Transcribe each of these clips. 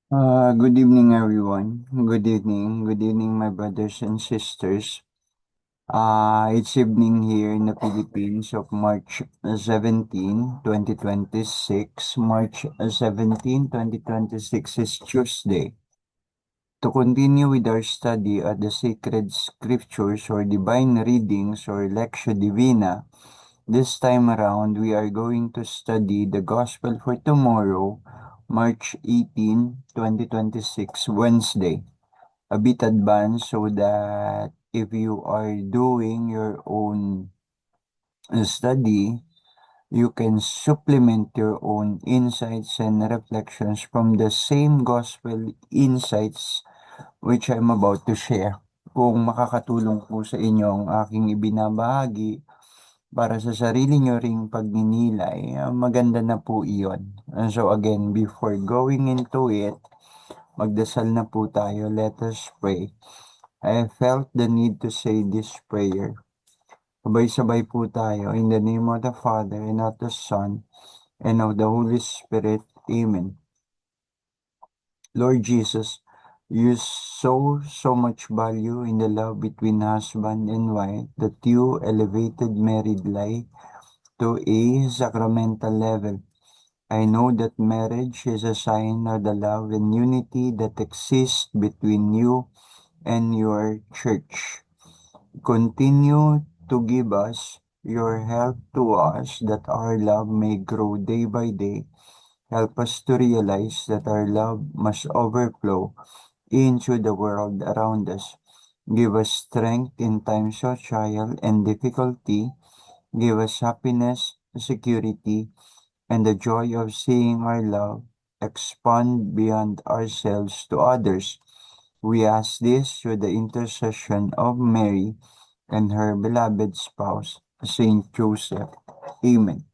Good evening, everyone. Good evening. Good evening, my brothers and sisters. It's evening here in the Philippines of March 17, 2026. March 17, 2026 is Tuesday. To continue with our study at the sacred scriptures or divine readings or Lectio Divina, this time around we are going to study the Gospel for tomorrow, March 18, 2026, Wednesday. A bit advanced so that if you are doing your own study, you can supplement your own insights and reflections from the same gospel insights which I'm about to share. Kung makakatulong po sa inyo ang aking ibinabahagi para sa sarili nyo ring pagninilay, maganda na po iyon. And so again, before going into it, magdasal na po tayo. Let us pray. I felt the need to say this prayer. Sabay-sabay po tayo. In the name of the Father, and of the Son, and of the Holy Spirit. Amen. Lord Jesus, you saw so much value in the love between husband and wife that you elevated married life to a sacramental level. I know that marriage is a sign of the love and unity that exists between you and your church. Continue to give us your help to us that our love may grow day by day. Help us to realize that our love must overflow into the world around us. Give us strength in times of trial and difficulty. Give us happiness, security, and the joy of seeing our love expand beyond ourselves to others. We ask this through the intercession of Mary and her beloved spouse, Saint Joseph. Amen.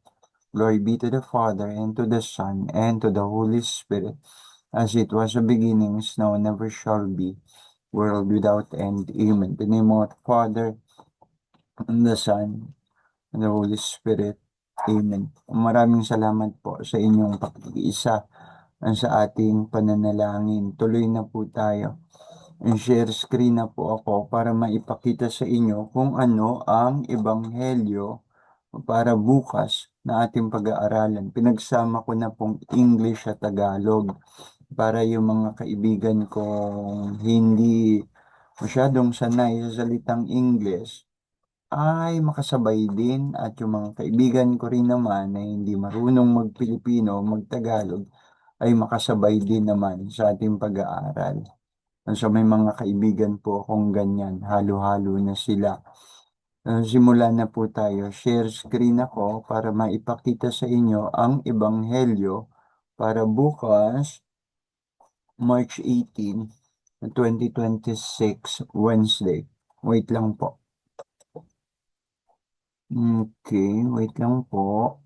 Glory be to the Father, and to the Son, and to the Holy Spirit, as it was a beginning, is now, and ever shall be, world without end. Amen. In the name of the Father, and the Son, and the Holy Spirit. Amen. Maraming salamat po sa inyong pakikiisa sa ating pananalangin. Tuloy na po tayo. Share screen na po ako para maipakita sa inyo kung ano ang ebanghelyo para bukas na ating pag-aaralan. Pinagsama ko na pong English at Tagalog para yung mga kaibigan kong hindi masyadong sanay sa salitang English ay makasabay din, at yung mga kaibigan ko rin naman na hindi marunong mag-Pilipino, mag-Tagalog ay makasabay din naman sa ating pag-aaral. So may mga kaibigan po akong ganyan, halo-halo na sila. Simulan na po tayo. Share screen ako para maipakita sa inyo ang ebanghelyo para bukas, March 18, 2026, Wednesday. Wait lang po. Okay, wait lang po.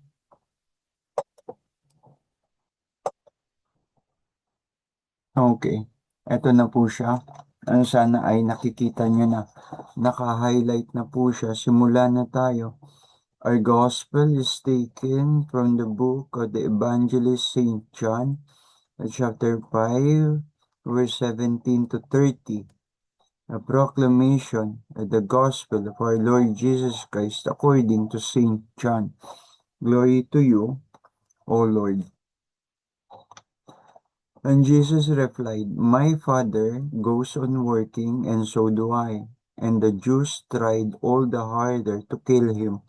Okay, eto na po siya. Sana ay nakikita nyo na. Naka-highlight na po siya. Simulan na tayo. Our gospel is taken from the book of the Evangelist Saint John, chapter 5, verse 17 to 30. A proclamation of the gospel of our Lord Jesus Christ according to Saint John. Glory to you, O Lord. And Jesus replied, My Father goes on working, and so do I. And the Jews tried all the harder to kill him.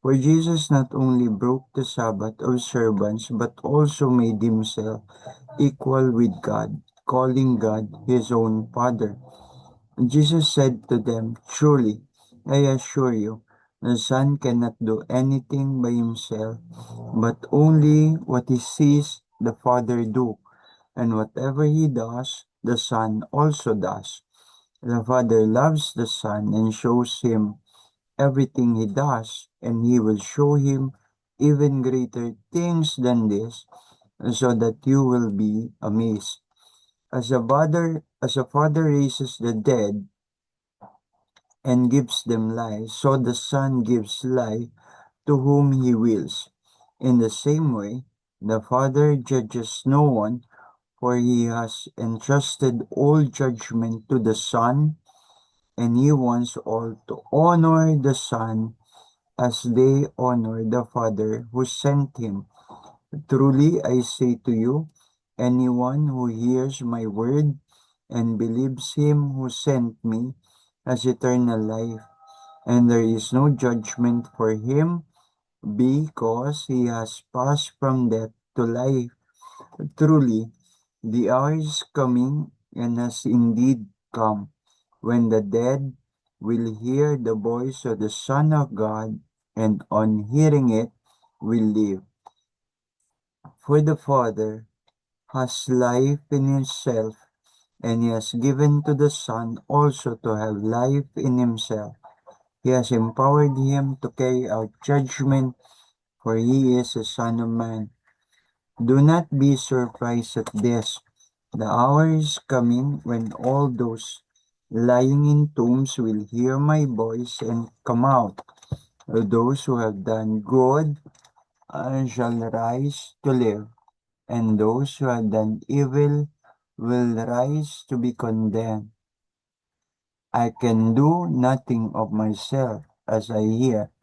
For Jesus not only broke the Sabbath observance, but also made himself equal with God, calling God his own Father. And Jesus said to them, Truly, I assure you, the Son cannot do anything by himself, but only what he sees the Father do. And whatever he does, the Son also does. The Father loves the Son and shows him everything he does, and he will show him even greater things than this, so that you will be amazed. As a father raises the dead and gives them life, so the Son gives life to whom he wills. In the same way, the Father judges no one, for he has entrusted all judgment to the Son, and he wants all to honor the Son as they honor the Father who sent him. Truly I say to you, anyone who hears my word and believes him who sent me has eternal life, and there is no judgment for him, because he has passed from death to life. Truly, the hour is coming, and has indeed come, when the dead will hear the voice of the Son of God, and on hearing it will live. For the Father has life in himself, and he has given to the Son also to have life in himself. He has empowered him to carry out judgment, for he is a Son of Man. Do not be surprised at this. The hour is coming when all those lying in tombs will hear my voice and come out. Those who have done good shall rise to live, and those who have done evil will rise to be condemned. I can do nothing of myself as I hear,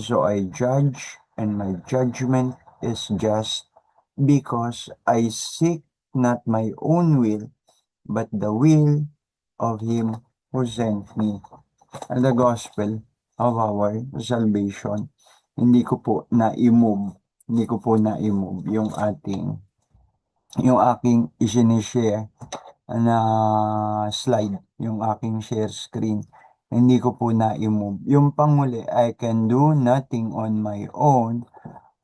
so I judge, and my judgment is just, because I seek not my own will, but the will of him who sent me. And the gospel of our salvation. Hindi ko po na-move, hindi ko po na-move yung aking isinishare na slide, yung aking share screen. Hindi ko po na-move. Yung panghuli, I can do nothing on my own.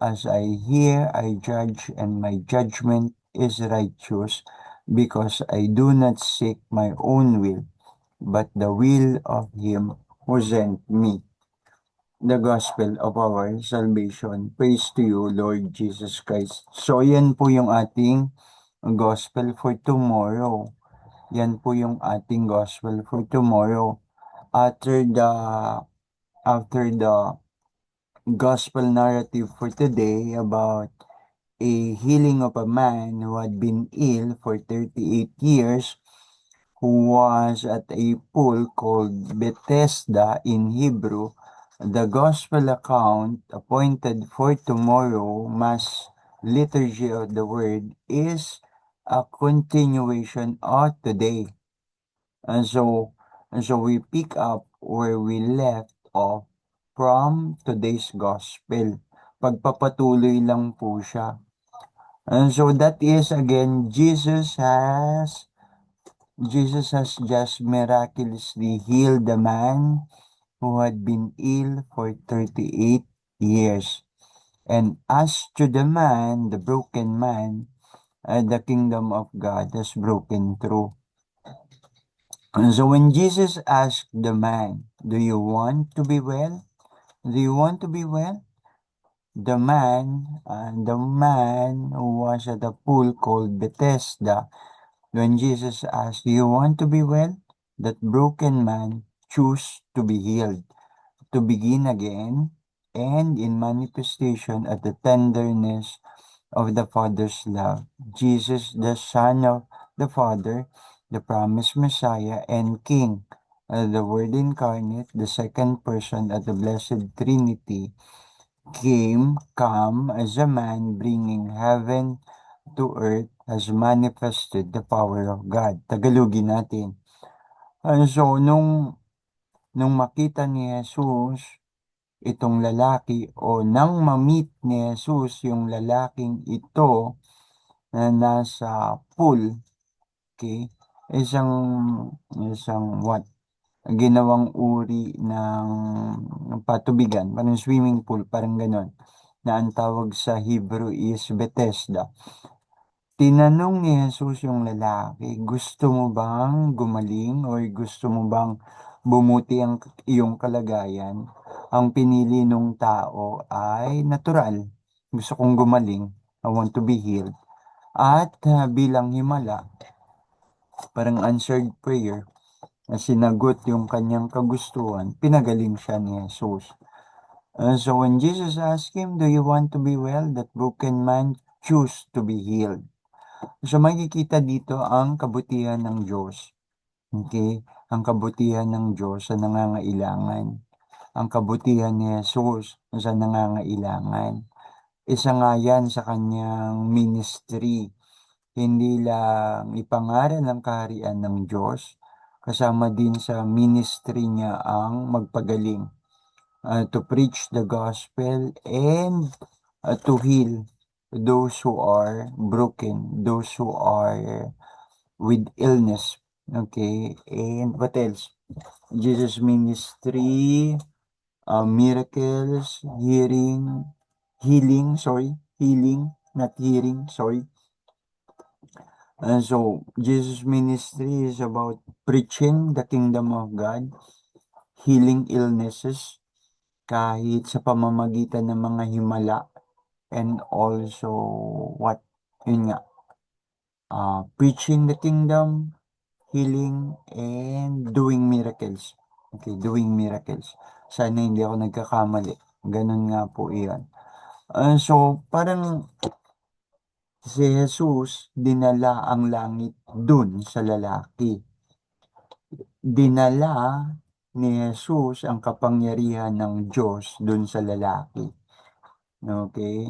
As I hear, I judge, and my judgment is righteous, because I do not seek my own will, but the will of him who sent me. The gospel of our salvation. Praise to you, Lord Jesus Christ. So, yan po yung ating gospel for tomorrow. Yan po yung ating gospel for tomorrow. After the gospel narrative for today about a healing of a man who had been ill for 38 years, who was at a pool called Bethesda in Hebrew. The gospel account appointed for tomorrow Mass Liturgy of the Word is a continuation of today. And so we pick up where we left off from today's gospel. Pagpapatuloy lang po siya. And so that is again, Jesus has just miraculously healed the man who had been ill for 38 years. And as to the man, the broken man, the kingdom of God has broken through. And so when Jesus asked the man, do you want to be well? Do you want to be well? The man who was at a pool called Bethesda, when Jesus asked, do you want to be well? That broken man chose to be healed, to begin again, and in manifestation of the tenderness of the Father's love. Jesus, the Son of the Father, the promised Messiah and King, the Word incarnate, the second person of the Blessed Trinity, come as a man, bringing heaven to earth, has manifested the power of God. Tagalogin natin. So, nung makita ni Jesus itong lalaki, o nang ma-meet ni Jesus yung lalaking ito na nasa pool, okay, isang ginawang uri ng patubigan, parang swimming pool, parang ganon, na ang tawag sa Hebrew is Bethesda. Tinanong ni Jesus yung lalaki, gusto mo bang gumaling, o gusto mo bang bumuti ang iyong kalagayan? Ang pinili nung tao ay natural. Gusto kong gumaling. I want to be healed. At bilang himala, parang answered prayer, na sinagot yung kanyang kagustuhan, pinagaling siya ni Jesus. So when Jesus asked him, do you want to be well? That broken man chose to be healed. So makikita dito ang kabutihan ng Diyos. Okay? Ang kabutihan ng Diyos sa nangangailangan. Ang kabutihan ni Jesus sa nangangailangan. Isa nga yan sa kanyang ministry. Hindi lang ipangaral ang kaharian ng Diyos, kasama din sa ministry niya ang magpagaling, to preach the gospel and to heal those who are broken, those who are with illness. Okay, and what else? Jesus ministry, miracles, healing, not hearing, sorry. So, Jesus ministry is about preaching the kingdom of God, healing illnesses, kahit sa pamamagitan ng mga himala, and also, what? Yun nga, preaching the kingdom, healing, and doing miracles. Okay, doing miracles. Sana hindi ako nagkakamali. Ganun nga po iyan. So, parang si Jesus dinala ang langit dun sa lalaki. Dinala ni Jesus ang kapangyarihan ng Diyos dun sa lalaki. Okay?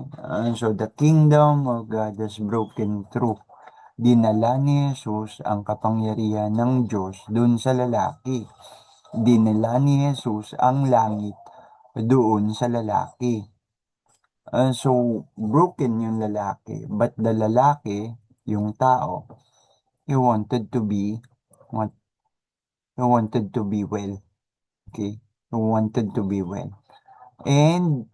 So, the kingdom of God has broken through. Dinala ni Jesus ang kapangyarihan ng Diyos dun sa lalaki. Dinala ni Jesus ang langit doon sa lalaki. So, broken yung lalaki. But the lalaki, yung tao, he wanted to be, what? He wanted to be well. Okay? He wanted to be well. And,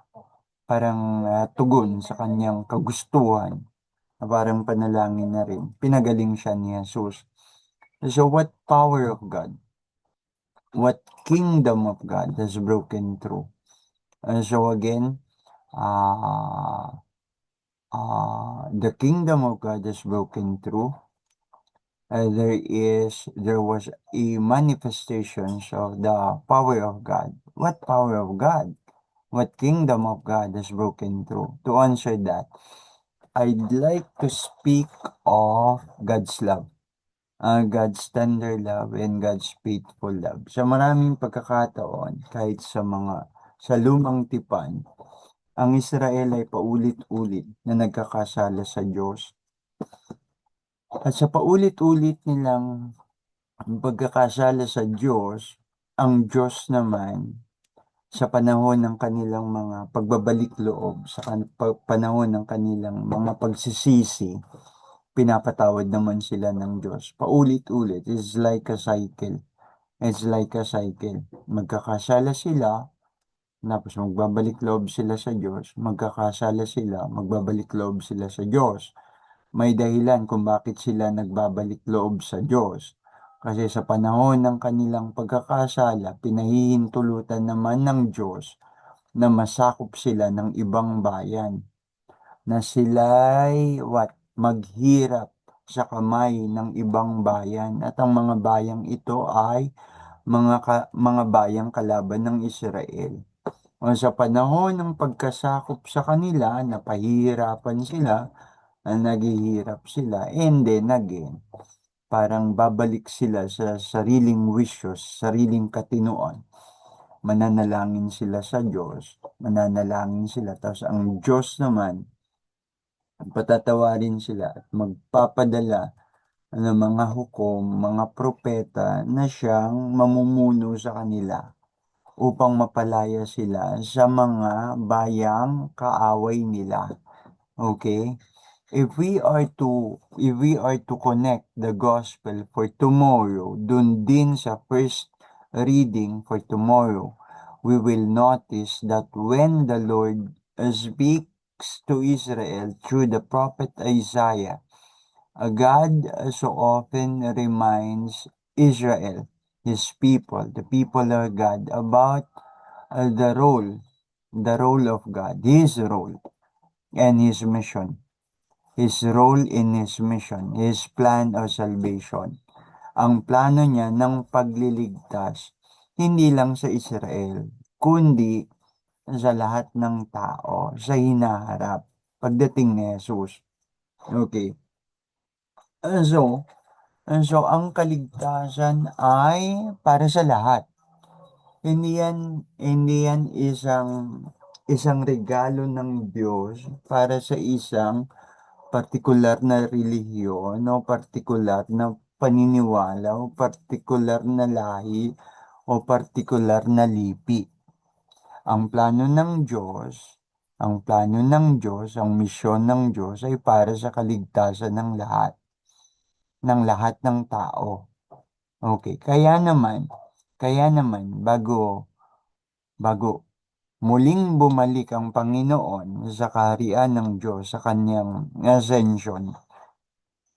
parang tugon sa kanyang kagustuhan, na parang panalangin na rin, pinagaling siya ni Jesus. So, what power of God? What kingdom of God has broken through? So again, uh, the kingdom of God is broken through. There was a manifestation of the power of God. What power of God? What kingdom of God is broken through? To answer that, I'd like to speak of God's love. God's tender love and God's faithful love. Sa maraming pagkakataon, kahit sa lumang tipan, ang Israel ay paulit-ulit na nagkakasala sa Diyos. At sa paulit-ulit nilang pagkakasala sa Diyos, ang Diyos naman sa panahon ng kanilang mga pagbabalik loob, sa panahon ng kanilang mga pagsisisi, pinapatawad naman sila ng Diyos. Paulit-ulit. It's like a cycle. It's like a cycle. Magkakasala sila, tapos magbabalik loob sila sa Diyos, magkakasala sila, magbabalik loob sila sa Diyos. May dahilan kung bakit sila nagbabalik loob sa Diyos. Kasi sa panahon ng kanilang pagkakasala, pinahihintulutan naman ng Diyos na masakop sila ng ibang bayan. Na sila'y maghirap sa kamay ng ibang bayan. At ang mga bayang ito ay mga bayang kalaban ng Israel. O sa panahon ng pagkasakop sa kanila, napahihirapan sila, naghihirap sila, and then again, parang babalik sila sa sariling wishes, sariling katinoan. Mananalangin sila sa Diyos, mananalangin sila, tapos ang Diyos naman, patatawarin sila at magpapadala ng mga hukom, mga propeta na siyang mamumuno sa kanila upang mapalaya sila sa mga bayang kaaway nila. Okay? If we are to connect the gospel for tomorrow, dun din sa first reading for tomorrow, we will notice that when the Lord speaks to Israel through the prophet Isaiah, God so often reminds Israel, his people, the people of God, about the role of God, his role and his mission. His role in his mission, his plan of salvation. Ang plano niya ng pagliligtas, hindi lang sa Israel, kundi sa lahat ng tao sa hinaharap pagdating ni Jesus. Okay. Uh, so, so ang kaligtasan ay para sa lahat. Hindi yan isang regalo ng Diyos para sa isang partikular na relihiyon o partikular na paniniwala o partikular na lahi o partikular na lipi. Ang plano ng Diyos, ang misyon ng Diyos ay para sa kaligtasan ng lahat ng tao. Okay, kaya naman bago muling bumalik ang Panginoon sa kaharian ng Diyos sa kanyang ascension,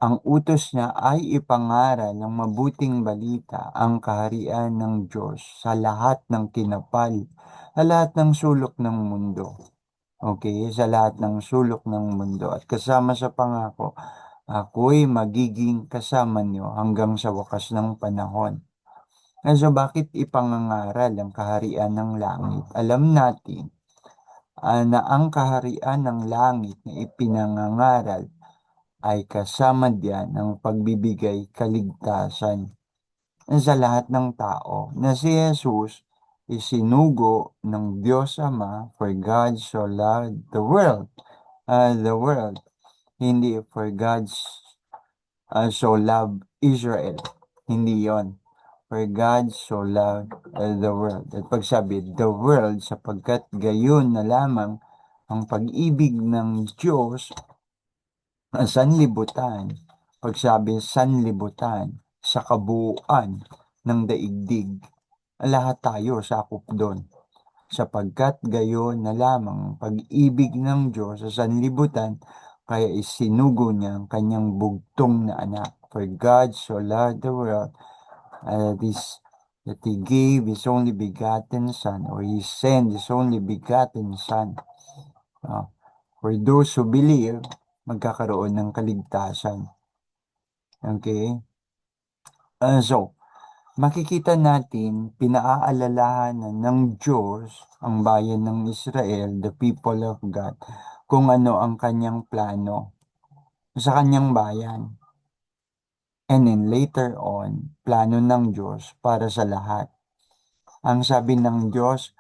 ang utos niya ay ipangaral ng mabuting balita ang kaharian ng Diyos sa lahat ng kinapal, sa lahat ng sulok ng mundo. Okay, sa lahat ng sulok ng mundo. At kasama sa pangako, ako'y magiging kasama niyo hanggang sa wakas ng panahon. So bakit ipangangaral ang kaharian ng langit? Alam natin na ang kaharian ng langit na ipinangangaral ay kasama diyan ang pagbibigay kaligtasan sa lahat ng tao na si Jesus isinugo ng Diyos Ama for God so loved the world, hindi for God's so loved Israel. Hindi yon. For God so loved the world. At pagsabi, the world, sapagkat gayon na lamang ang pag-ibig ng Diyos sa sanlibutan. Pagsabi sanlibutan, sa kabuuan ng daigdig, lahat tayo sakop doon. Sapagkat gayon na lamang ang pag-ibig ng Diyos sa sanlibutan, kaya isinugo niya ang kanyang bugtong na anak. For God so loved the world that He gave His only begotten Son, or He sent His only begotten Son. For those who believe, magkakaroon ng kaligtasan. Okay? So, makikita natin, pinaaalalahanan ng Diyos ang bayan ng Israel, the people of God, kung ano ang kanyang plano sa kanyang bayan. And then later on, plano ng Diyos para sa lahat. Ang sabi ng Diyos,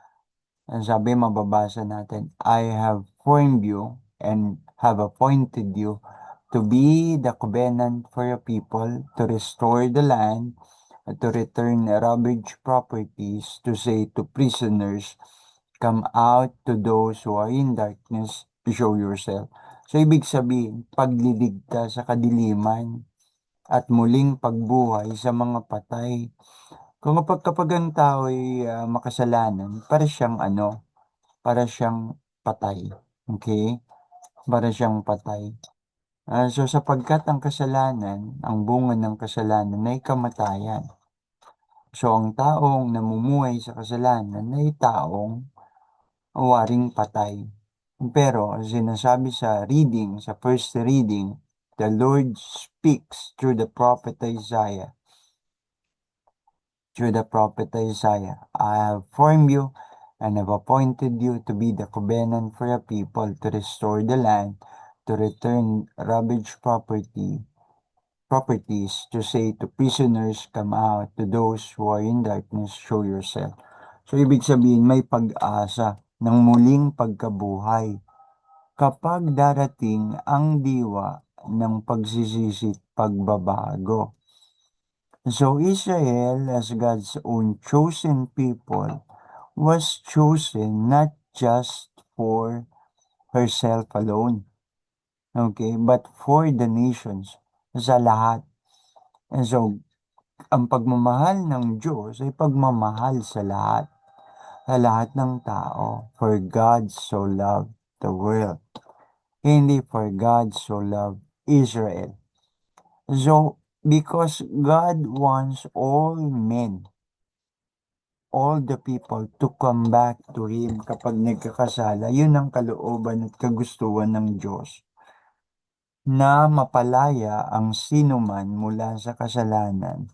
ang sabi mababasa natin, I have formed you and have appointed you to be the covenant for your people, to restore the land, to return ravaged properties, to say to prisoners, come out, to those who are in darkness, to show yourself. So, ibig sabihin, pagliligtas sa kadiliman at muling pagbuhay sa mga patay. Kapag ang tao ay makasalanan, para siyang patay. Okay? Para siyang patay. So sapagkat ang kasalanan, ang bunga ng kasalanan ay kamatayan. So ang taong namumuhay sa kasalanan ay taong waring patay. Pero sinasabi sa first reading, the Lord speaks through the prophet Isaiah. I have formed you and have appointed you to be the covenant for a people, to restore the land, to return ravaged properties, to say to prisoners, come out, to those who are in darkness, show yourself. So, ibig sabihin, may pag-asa ng muling pagkabuhay kapag darating ang diwa ng pagsisisi at pagbabago. So Israel, as God's own chosen people, was chosen not just for herself alone, okay, but for the nations, sa lahat. And so, ang pagmamahal ng Diyos ay pagmamahal sa lahat ng tao. For God so loved the world. Hindi for God so loved Israel. So, because God wants all the people to come back to Him kapag nagkakasala, yun ang kalooban at kagustuhan ng Diyos, na mapalaya ang sinuman mula sa kasalanan,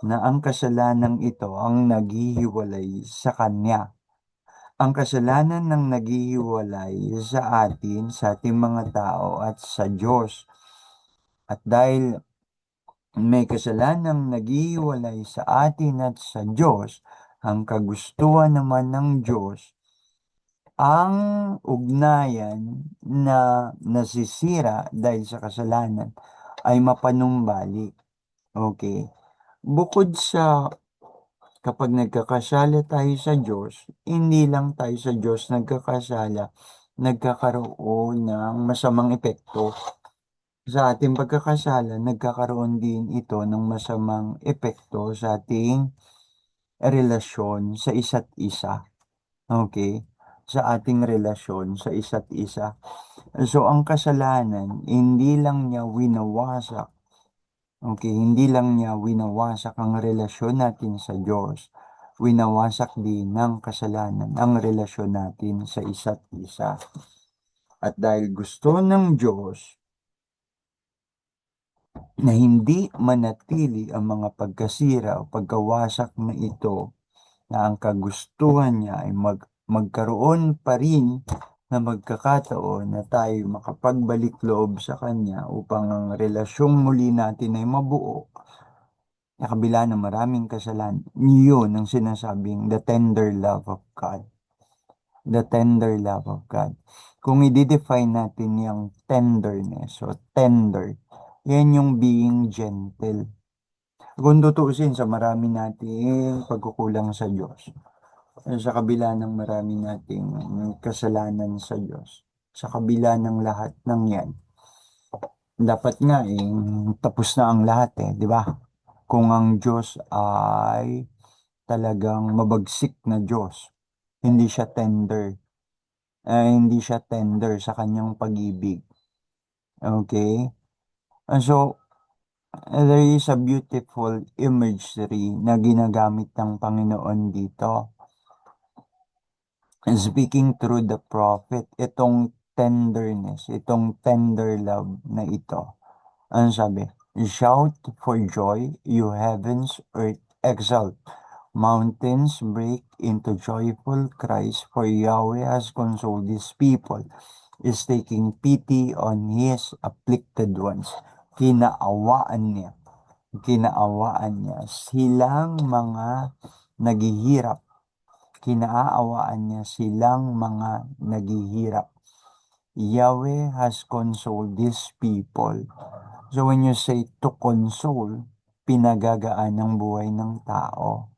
na ang kasalanang ito ang naghihiwalay sa Kanya. Ang kasalanan ng naghihiwalay sa atin, sa ating mga tao at sa Diyos. At dahil may kasalanang naghihiwalay sa atin at sa Diyos, ang kagustuhan naman ng Diyos, ang ugnayan na nasisira dahil sa kasalanan ay mapanumbalik. Okay. Bukod sa kapag nagkakasala tayo sa Diyos, hindi lang tayo sa Diyos nagkakasala, nagkakaroon ng masamang epekto. Sa ating pagkakasala, nagkakaroon din ito ng masamang epekto sa ating relasyon sa isa't isa. Okay? Sa ating relasyon sa isa't isa. So, ang kasalanan, hindi lang niya winawasak. Okay, hindi lang niya winawasak ang relasyon natin sa Diyos. Winawasak din ng kasalanan ang relasyon natin sa isa't isa. At dahil gusto ng Diyos na hindi manatili ang mga pagkasira o pagkawasak na ito, na ang kagustuhan niya ay magkaroon pa rin na magkakataon na tayo makapagbalik loob sa Kanya upang ang relasyong muli natin ay mabuo sa kabila ng maraming kasalanan. Yun ang sinasabing the tender love of God. The tender love of God. Kung i-define natin yung tenderness o tender, yan yung being gentle. Kung tutuusin sa marami nating pagkukulang sa Diyos, sa kabila ng marami nating kasalanan sa Diyos, sa kabila ng lahat ng yan, dapat nga tapos na ang lahat di ba? Kung ang Diyos ay talagang mabagsik na Diyos, hindi siya tender, hindi siya tender sa kanyang pag-ibig. Okay? So, there is a beautiful imagery na ginagamit ng Panginoon dito. Speaking through the prophet, itong tenderness, itong tender love na ito. Ano sabi? Shout for joy, you heavens, earth, exult. Mountains break into joyful cries, for Yahweh has consoled his people, is taking pity on his afflicted ones. Kinaawaan niya silang mga naghihirap. Kinaawaan niya silang mga naghihirap. Yahweh has consoled these people. So when you say to console, pinagagaan ang buhay ng tao.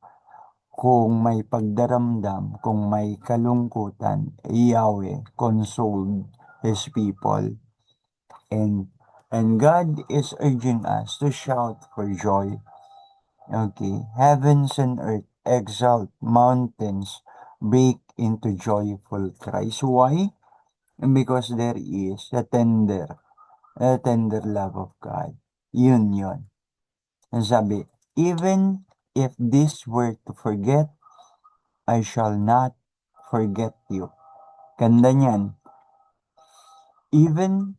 Kung may pagdaramdam, kung may kalungkutan, Yahweh consoled His people. And God is urging us to shout for joy. Okay, heavens and earth exalt, mountains break into joyful cries. Why? Because there is a tender love of God. Yun. Ang sabi, even if this were to forget, I shall not forget you. Ganda niyan. Even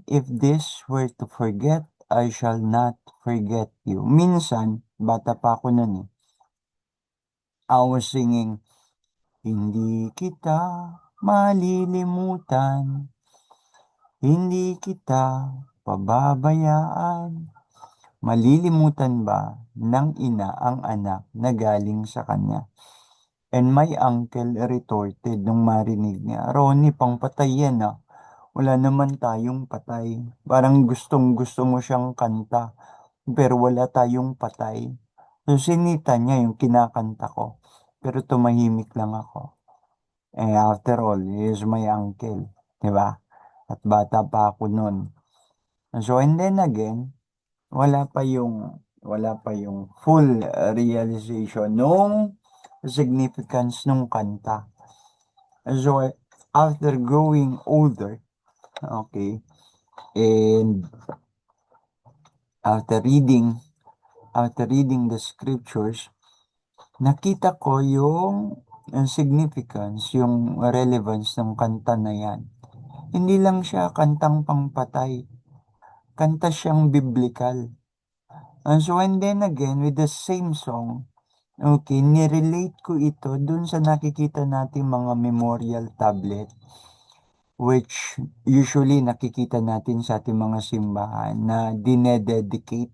if this were to forget, I shall not forget you. Minsan, bata pa ako nun I was singing, hindi kita malilimutan, hindi kita pababayaan. Malilimutan ba ng ina ang anak na galing sa kanya? And my uncle retorted nung marinig niya, Ronnie, pang patay yan Wala naman tayong patay. Parang gustong gusto mo siyang kanta, pero wala tayong patay. So sinita niya yung kinakanta ko, pero tumahimik lang ako. After all, he is my uncle, di ba? At bata pa ako nun. So and then again, wala pa yung full realization nung significance nung kanta. So after growing older, okay, and after reading the scriptures, nakita ko yung significance, yung relevance ng kanta na yan. Hindi lang siya kantang pangpatay, kanta siyang biblical. And so and then again, with the same song, okay, nirelate ko ito dun sa nakikita nating mga memorial tablet which usually nakikita natin sa ating mga simbahan na dinededicate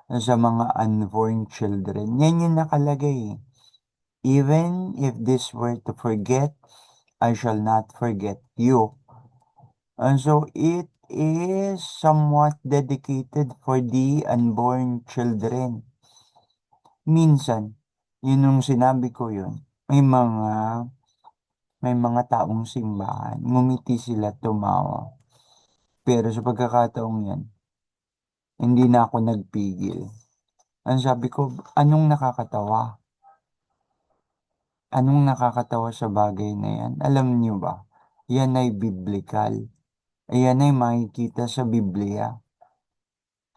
sa mga unborn children. Yan yung nakalagay. Even if this were to forget, I shall not forget you. And so it is somewhat dedicated for the unborn children. Minsan, yun yung sinabi ko yun, may mga taong simbahan, ngumiti sila tumawa. Pero sa pagkakataong yan, hindi na ako nagpigil. Ang sabi ko, anong nakakatawa? Anong nakakatawa sa bagay na yan? Alam niyo ba? Yan ay biblikal. Ayan ay makikita sa Biblia.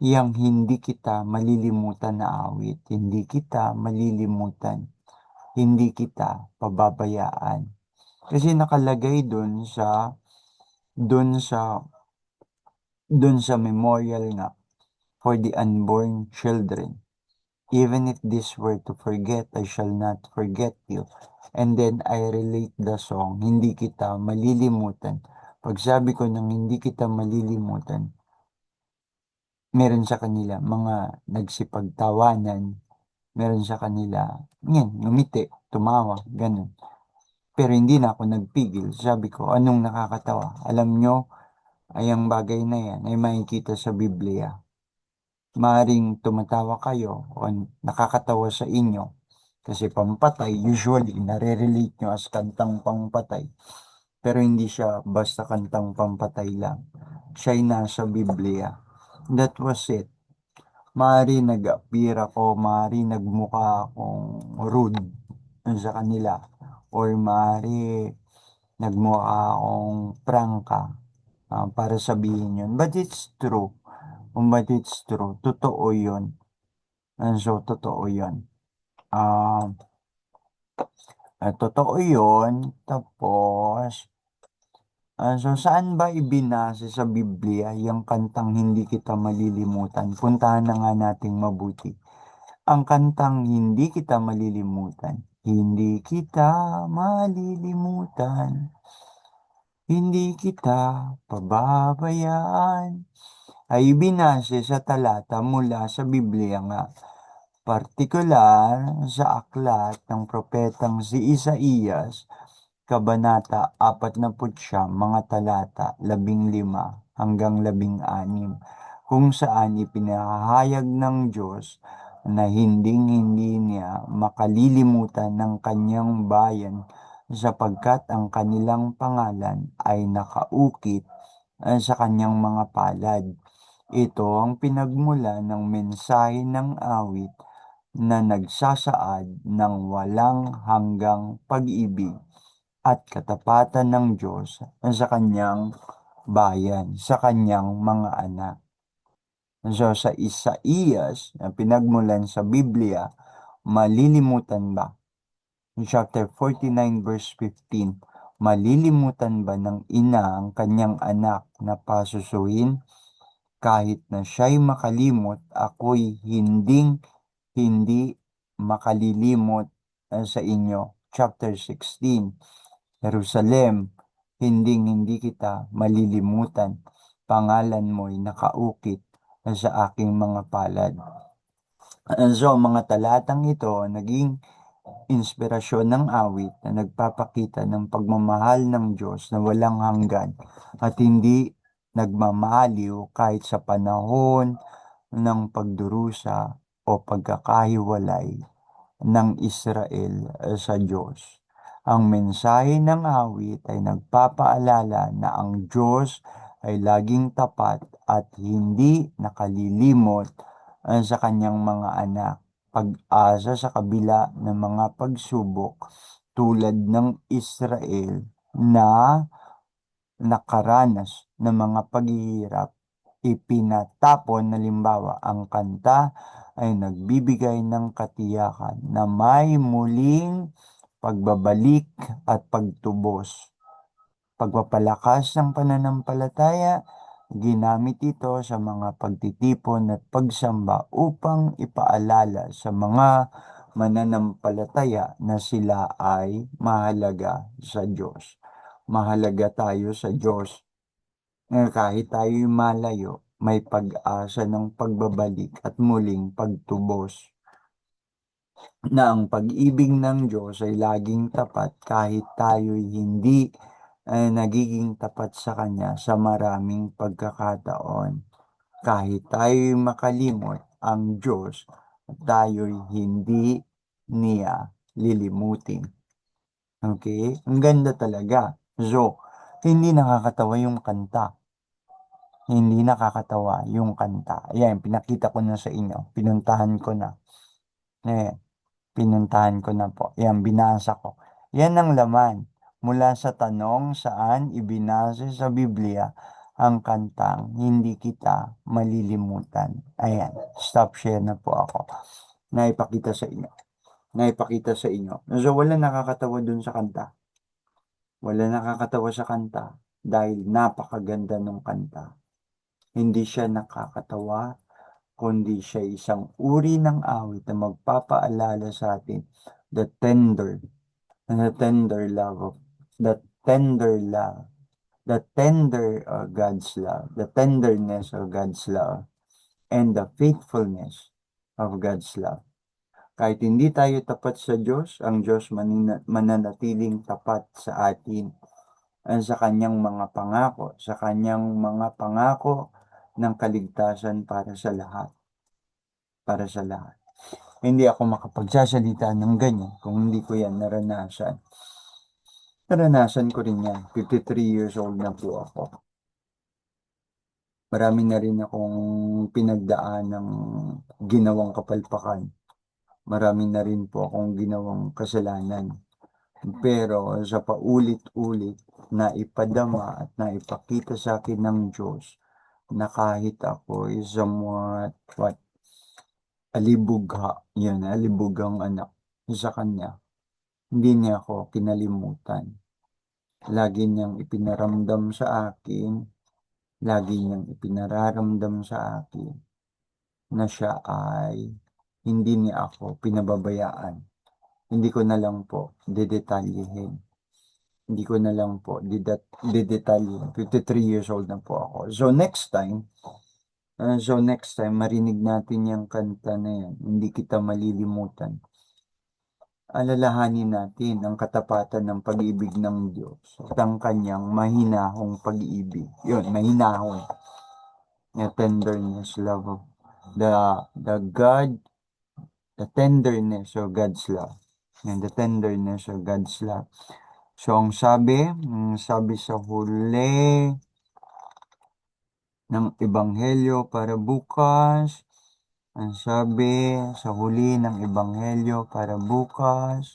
Yang hindi kita malilimutan na awit. Hindi kita malilimutan. Hindi kita pababayaan. Kasi nakalagay dun sa, dun sa memorial nga for the unborn children. Even if this were to forget, I shall not forget you. And then I relate the song, Hindi Kita Malilimutan. Pag sabi ko ng hindi kita malilimutan, meron sa kanila mga nagsipagtawanan, meron sa kanila, yan, ngumiti, tumawa, ganun. Pero hindi na ako nagpigil. Sabi ko, anong nakakatawa? Alam nyo, ay ang bagay na yan ay makikita sa Biblia. Maaring tumatawa kayo o nakakatawa sa inyo kasi pampatay, usually, nare-relate nyo as kantang pampatay. Pero hindi siya basta kantang pampatay lang. Siya'y nasa Biblia. That was it. Maaari nag-appear ako, maaari nagmukha akong rude sa kanila. Or maaari nagmukha akong prangka para sabihin yun. But it's true. But it's true. Totoo yun. And so, totoo yun. Ah, totoo yun. Tapos, so saan ba ibinase sa Biblia yung kantang Hindi Kita Malilimutan? Puntahan na nga nating mabuti. Ang kantang Hindi Kita Malilimutan. Hindi kita malilimutan. Hindi kita pababayaan. Ay binase sa talata mula sa Biblia nga. Partikular sa aklat ng propetang si Isaías, Kabanata 49, mga talata 15 hanggang 16, kung saan ipinahayag ng Diyos na hinding-hindi niya makalilimutan ng kanyang bayan sapagkat ang kanilang pangalan ay nakaukit sa kanyang mga palad. Ito ang pinagmula ng mensahe ng awit na nagsasaad ng walang hanggang pag-ibig at katapatan ng Diyos sa kanyang bayan, sa kanyang mga anak. So sa Isaías na pinagmulan sa Biblia, malilimutan ba? In chapter 49 verse 15, malilimutan ba ng ina ang kanyang anak na pasusuin? Kahit na siya'y makalimot, ako'y hindi makalilimot sa inyo. Chapter 16, Jerusalem, hindi kita malilimutan. Pangalan mo'y nakaukit sa aking mga palad. So, mga talatang ito, naging inspirasyon ng awit na nagpapakita ng pagmamahal ng Diyos na walang hanggan at hindi nagmamaliw kahit sa panahon ng pagdurusa o pagkakahiwalay ng Israel sa Diyos. Ang mensahe ng awit ay nagpapaalala na ang Diyos ay laging tapat at hindi nakalilimot sa kanyang mga anak. Pag-asa sa kabila ng mga pagsubok tulad ng Israel na nakaranas ng mga paghihirap, ipinatapon, halimbawa, ang kanta ay nagbibigay ng katiyakan na may muling pagbabalik at pagtubos. Pagpapalakas ng pananampalataya, ginamit ito sa mga pagtitipon at pagsamba upang ipaalala sa mga mananampalataya na sila ay mahalaga sa Diyos. mahalaga tayo sa Diyos. Kahit tayo'y malayo, may pag-asa ng pagbabalik at muling pagtubos na ang pag-ibig ng Diyos ay laging tapat kahit tayo'y hindi nagiging tapat sa Kanya sa maraming pagkakataon. Kahit tayo'y makalimot ang Diyos, tayo'y hindi niya lilimutin. Okay? Ang ganda talaga. So, hindi nakakatawa yung kanta. Hindi nakakatawa yung kanta. Ayan, pinakita ko na sa inyo. Pinuntahan ko na. Ayan, pinuntahan ko na po. Ayan, binasa ko. Yan ang laman. Mula sa tanong saan ibinase sa Biblia ang kantang Hindi Kita Malilimutan. Ayan, stop share na po ako. Naipakita sa inyo. Naipakita sa inyo. So, wala nakakatawa dun sa kanta. Wala nakakatawa sa kanta dahil napakaganda ng kanta. Hindi siya nakakatawa, kundi siya isang uri ng awit na magpapaalala sa atin the tender love of the tender love, the tender God's love, the tenderness of God's love, and the faithfulness of God's love. Kahit hindi tayo tapat sa Diyos, ang Diyos mananatiling tapat sa atin sa kanyang mga pangako, sa kanyang mga pangako ng kaligtasan para sa lahat. Para sa lahat. Hindi ako makapagsasalita ng ganyan kung hindi ko yan naranasan. Naranasan ko rin yan. 53 years old na po ako. Marami na rin akong pinagdaan ng ginawang kapalpakan. Marami na rin po akong ginawang kasalanan. Pero sa paulit-ulit na ipadama at na ipakita sa akin ng Diyos na kahit ako is somewhat alibugha, yun, alibugang anak sa Kanya, hindi niya ako kinalimutan. Lagi niyang ipinaramdam sa akin, lagi niyang ipinararamdam sa akin na siya ay hindi niya ako pinababayaan. Hindi ko na lang po dedetalyihin. Hindi ko na lang po didetalyihin. 53 years old na po ako. So next time, marinig natin yung kanta na yan. Hindi kita malilimutan. Alalahanin natin ang katapatan ng pag-ibig ng Diyos at ang kanyang mahinahong pag-ibig. Yun, mahinahong. The tenderness, love of the tenderness of God's love. And the tenderness of God's love. So, ang sabi sa huli ng Ebanghelyo para bukas, ang sabi sa huli ng Ebanghelyo para bukas,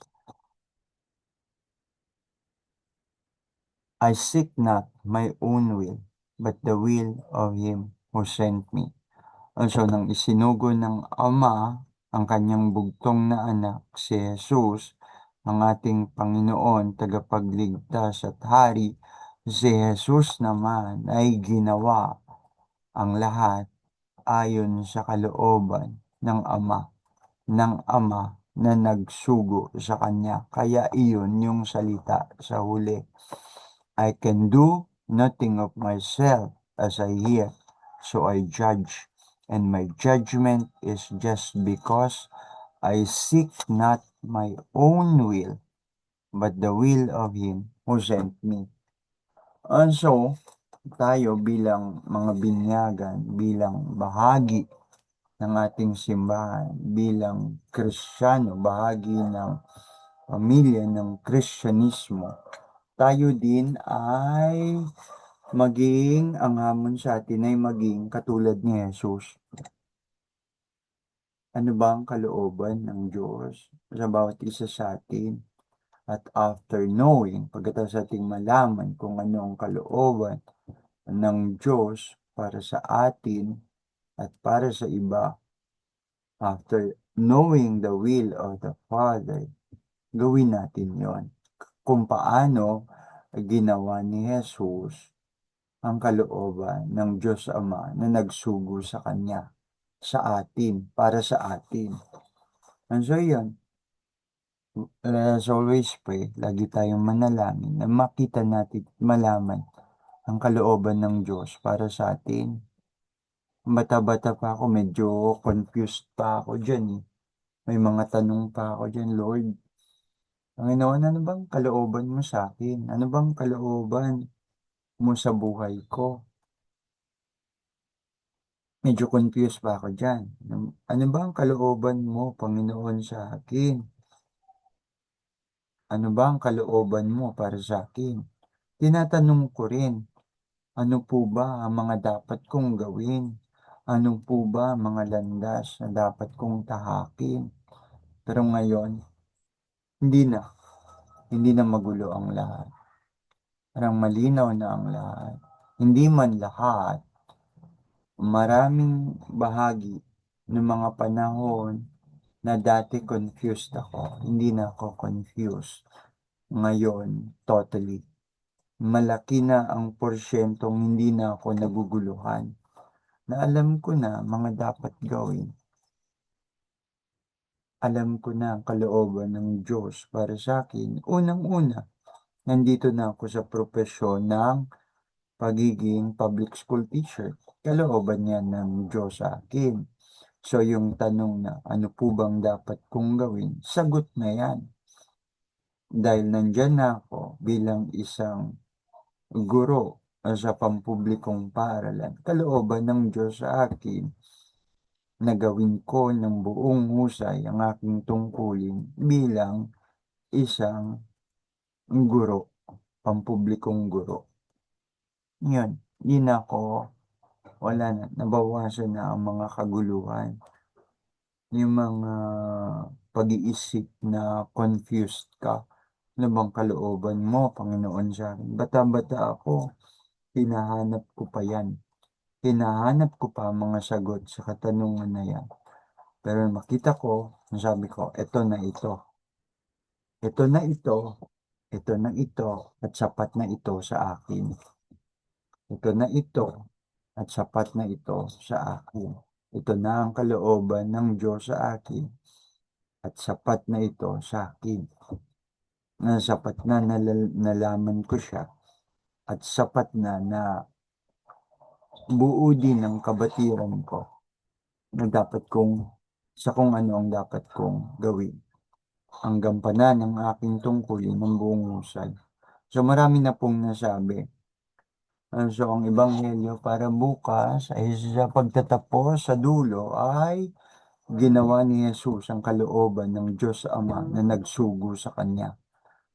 I seek not my own will, but the will of Him who sent me. Also, nang isinugo ng Ama ang kanyang bugtong na anak, si Jesus, ang ating Panginoon, tagapagligtas at Hari, si Jesus naman ay ginawa ang lahat ayon sa kalooban ng Ama na nagsugo sa Kanya. Kaya iyon yung salita sa huli. I can do nothing of myself as I hear, so I judge. And my judgment is just because I seek not my own will, but the will of Him who sent me. And so, tayo bilang mga binyagan, bilang bahagi ng ating simbahan, bilang Kristiyano, bahagi ng pamilya ng Kristyanismo, tayo din ay ang hamon sa atin ay maging katulad ni Jesus. Ano ba ang kalooban ng Diyos sa bawat isa sa atin? At after knowing, pagkatapos ating malaman kung ano ang kalooban ng Diyos para sa atin at para sa iba, after knowing the will of the Father, gawin natin yon. Kung paano ginawa ni Jesus ang kalooban ng Diyos Ama na nagsugo sa Kanya, sa atin, para sa atin. And so yun, As always pray, lagi tayong manalangin na makita natin, malaman ang kalooban ng Diyos para sa atin. Bata-bata pa ako, medyo confused pa ako diyan, eh. May mga tanong pa ako diyan, Lord, Panginoon, ano bang kalooban mo sa akin? Ano bang kalooban mo sa buhay ko? Medyo confused pa ako diyan. Ano ba ang kalooban mo, Panginoon, sa akin? Ano ba ang kalooban mo para sa akin? Tinatanong ko rin, ano po ba ang mga dapat kong gawin? Ano po ba ang mga landas na dapat kong tahakin? Pero ngayon, hindi na. Hindi na magulo ang lahat. Parang malinaw na ang lahat. Hindi man lahat, maraming bahagi ng mga panahon na dati confused ako. Hindi na ako confused. Ngayon, totally. Malaki na ang porsyentong hindi na ako naguguluhan. Na alam ko na mga dapat gawin. Alam ko na ang kalooban ng Diyos para sa akin. Unang-una, nandito na ako sa propesyon ng pagiging public school teacher. Kalooban yan ng Diyos sa akin. So yung tanong na ano po bang dapat kong gawin, sagot na yan. Dahil nandyan na ako bilang isang guro sa pampublikong paaralan. Kalooban ng Diyos sa akin na gawin ko ng buong husay ang aking tungkulin bilang isang guro, pampublikong guro. Yun, di na ako, wala na, nabawasan na ang mga kaguluhan. Yung mga pag-iisip na confused ka. Ano bang kalooban mo, Panginoon, sa akin? Bata-bata ako, hinahanap ko pa yan. Hinahanap ko pa ang mga sagot sa katanungan na yan. Pero makita ko, sabi ko, eto na ito. Ito na ito na ito, at sapat na ito sa akin. Ito na ito, at sapat na ito sa akin. Ito na ang kalooban ng Diyos sa akin, at sapat na ito sa akin. Na sapat na nalaman ko siya, at sapat na na buo din ang kabatiran ko na dapat kong sa kung ano ang dapat kong gawin. Ang gampanan ng aking tungkulin ng buong husay. So marami na pong nasabi. So ang ebanghelyo para bukas ay sa pagtatapos sa dulo ay ginawa ni Jesus ang kalooban ng Diyos Ama na nagsugo sa kanya.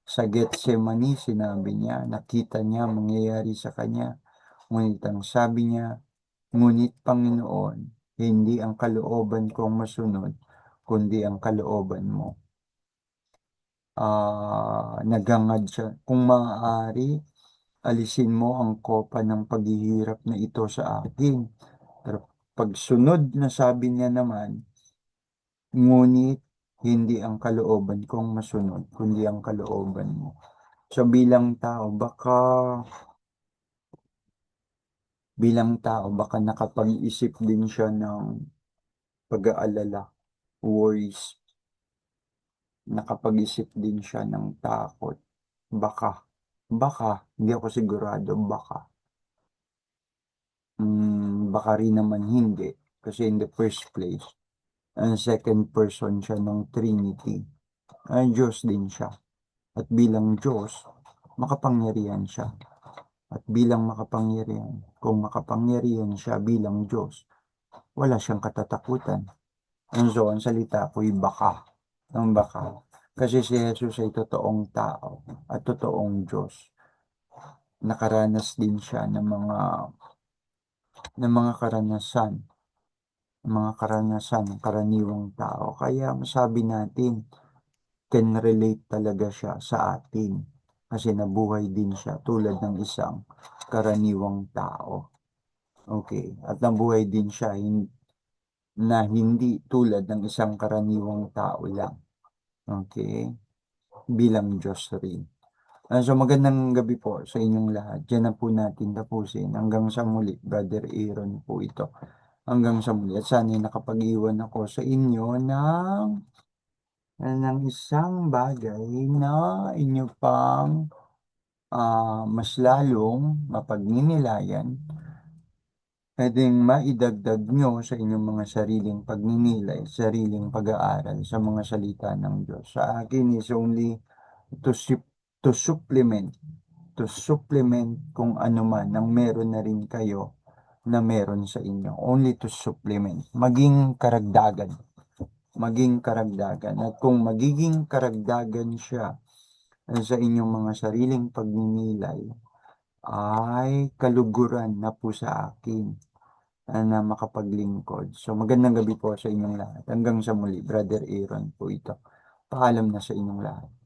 Sa Getsemani, sinabi niya, nakita niya mangyayari sa kanya. Ngunit ang sabi niya, ngunit Panginoon, hindi ang kalooban ko ang masunod, kundi ang kalooban mo. Nagangad siya, kung maaari, alisin mo ang kopa ng paghihirap na ito sa akin. Pero pagsunod na sabi niya naman, ngunit hindi ang kalooban kong masunod, kundi ang kalooban mo. So bilang tao, baka nakapag-isip din siya ng pag-aalala, worries, nakapag-isip din siya ng takot. Baka, hindi ako sigurado, baka rin naman hindi. Kasi in the first place, ang second person siya ng Trinity. Ay, Diyos din siya. At bilang Diyos, makapangyarihan siya. At bilang makapangyarihan, kung makapangyarihan siya bilang Diyos, wala siyang katatakutan. And so, ang salita ko'y baka. Ang baka. Kasi si Jesus ay totoong tao at totoong Diyos. Nakaranas din siya ng mga karanasan ng karaniwang tao. Kaya masabi natin, can relate talaga siya sa atin. Kasi nabuhay din siya tulad ng isang karaniwang tao. Okay. At nabuhay din siya na hindi tulad ng isang karaniwang tao lang. Okay. Bilang Diyos rin. So magandang gabi po sa inyong lahat. Diyan na po natin tapusin. Hanggang sa muli, Brother Aaron po ito. Hanggang sa muli. At sana nakapag-iwan ako sa inyo ng ng isang bagay na inyo pang mas lalong mapagninilayan, puwedeng maidagdag niyo sa inyong mga sariling pagninilay, sariling pag-aaral sa mga salita ng Diyos. Sa akin is only to sup to supplement, kung ano man ang meron na rin kayo na meron sa inyo. Only to supplement, maging karagdagan at kung magiging karagdagan siya sa inyong mga sariling pagninilay, ay kaluguran na po sa akin na makapaglingkod. So, magandang gabi po sa inyong lahat. Hanggang sa muli, Brother Aaron po ito. Paalam na sa inyong lahat.